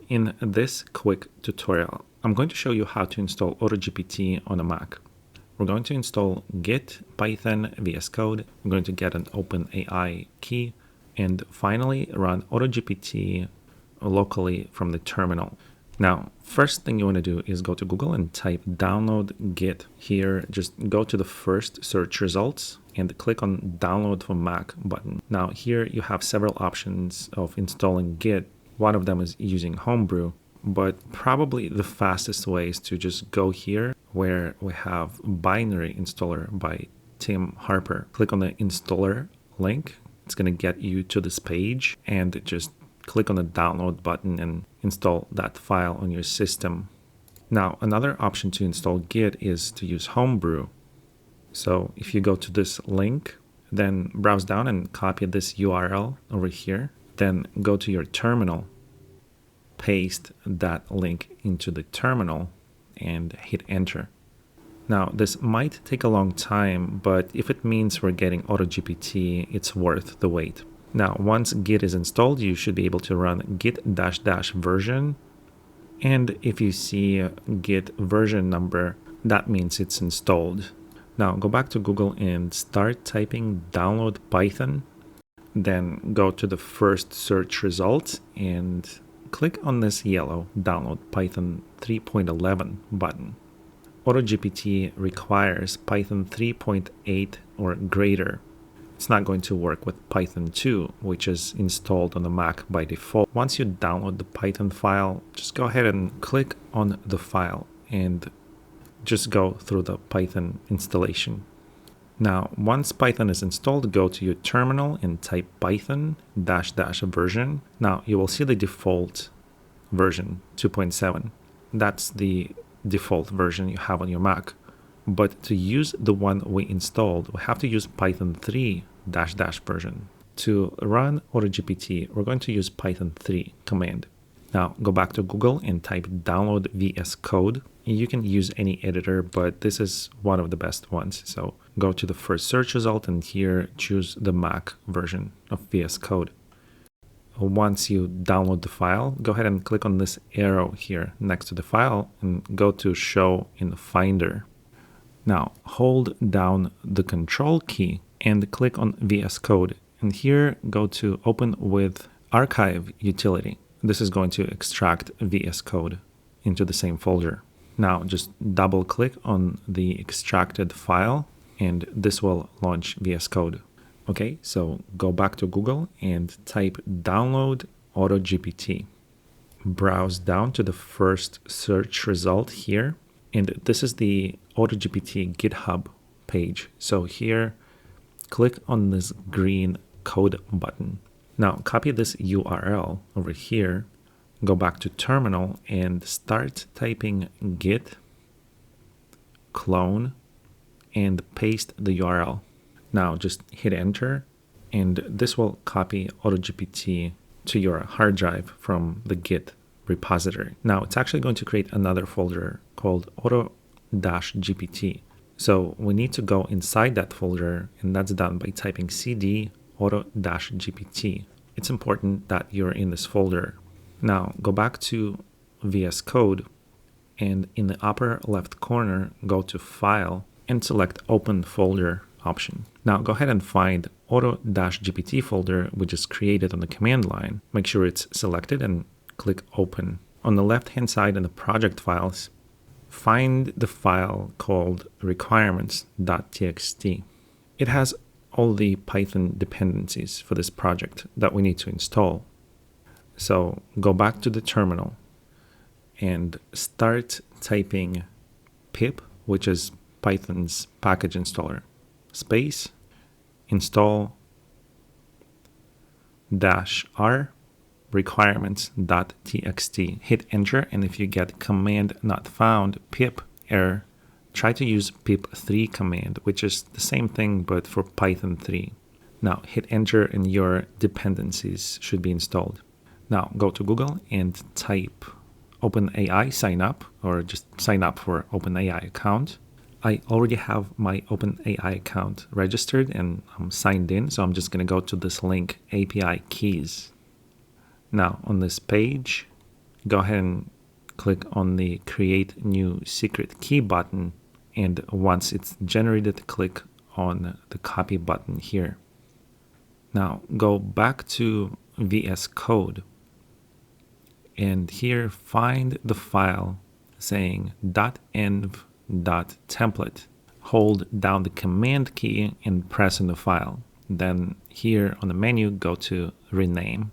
In this quick tutorial, I'm going to show you how to install AutoGPT on a Mac. We're going to install Git, Python, VSCode. We're going to get an OpenAI key, and finally run AutoGPT locally from the terminal. Now, first thing you want to do is go to Google and type download Git. Here, just go to the first search results and click on download for Mac button. Now here you have several options of installing Git. One of them is using Homebrew, but probably the fastest way is to just go here where we have Binary Installer by Tim Harper. Click on the installer link. It's going to get you to this page, and just click on the download button and install that file on your system. Now, another option to install Git is to use Homebrew. So if you go to this link, then browse down and copy this URL over here. Then go to your terminal, paste that link into the terminal, and hit enter. Now, this might take a long time, but if it means we're getting AutoGPT, it's worth the wait. Now, once Git is installed, you should be able to run git ---- version. And if you see a Git version number, that means it's installed. Now, go back to Google and start typing download Python. Then go to the first search results and click on this yellow download Python 3.11 button. AutoGPT requires Python 3.8 or greater. It's not going to work with Python 2, which is installed on the Mac by default. Once you download the Python file, just go ahead and click on the file and just go through the Python installation. Now, once Python is installed, go to your terminal and type Python ---- version. Now, you will see the default version 2.7. That's the default version you have on your Mac. But to use the one we installed, we have to use Python 3 ---- version. To run AutoGPT, we're going to use Python 3 command. Now, go back to Google and type download VSCode. You can use any editor, but this is one of the best ones. So go to the first search result and here choose the Mac version of VSCode. Once you download the file, go ahead and click on this arrow here next to the file and go to Show in Finder. Now, hold down the Control key and click on VSCode. And here, go to Open with Archive utility. This is going to extract VSCode into the same folder. Now, just double click on the extracted file and this will launch VSCode. Okay, so go back to Google and type download AutoGPT. Browse down to the first search result here. And this is the AutoGPT GitHub page. So here, click on this green code button. Now, copy this URL over here, go back to terminal and start typing git clone and paste the URL. Now, just hit enter and this will copy AutoGPT to your hard drive from the Git repository. Now, it's actually going to create another folder called Auto-GPT. So we need to go inside that folder, and that's done by typing cd Auto-GPT. It's important that you're in this folder. Now, go back to VS Code, and in the upper left corner, go to File and select Open Folder option. Now, go ahead and find Auto-GPT folder, which is created on the command line. Make sure it's selected and click Open. On the left-hand side in the project files, find the file called requirements.txt. It has all the Python dependencies for this project that we need to install. So go back to the terminal and start typing pip, which is Python's package installer, space install -r requirements.txt. Hit enter, and if you get command not found, pip error, try to use pip3 command, which is the same thing but for Python 3. Now hit enter and your dependencies should be installed. Now go to Google and type OpenAI sign up, or just sign up for OpenAI account. I already have my OpenAI account registered and I'm signed in, so I'm just going to go to this link, API keys. Now on this page, go ahead and click on the Create New Secret Key button. And once it's generated, click on the Copy button here. Now go back to VSCode. And here find the file saying .env.template. Hold down the Command key and press on the file. Then here on the menu, go to Rename.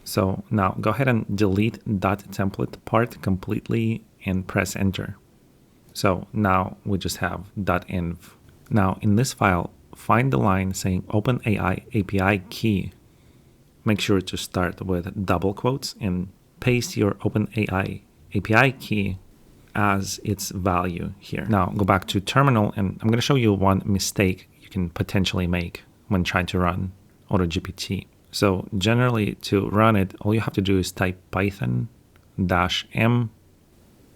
So now go ahead and delete .template part completely and press Enter. So now we just have .env. Now in this file, find the line saying OpenAI API key. Make sure to start with double quotes and paste your OpenAI API key as its value here. Now go back to terminal, and I'm going to show you one mistake you can potentially make when trying to run AutoGPT. So generally to run it, all you have to do is type Python -m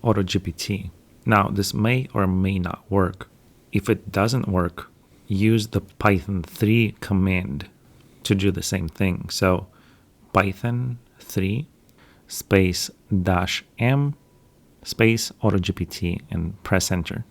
AutoGPT. Now this may or may not work. If it doesn't work, use the Python 3 command to do the same thing. So Python 3 space -m space AutoGPT and press Enter.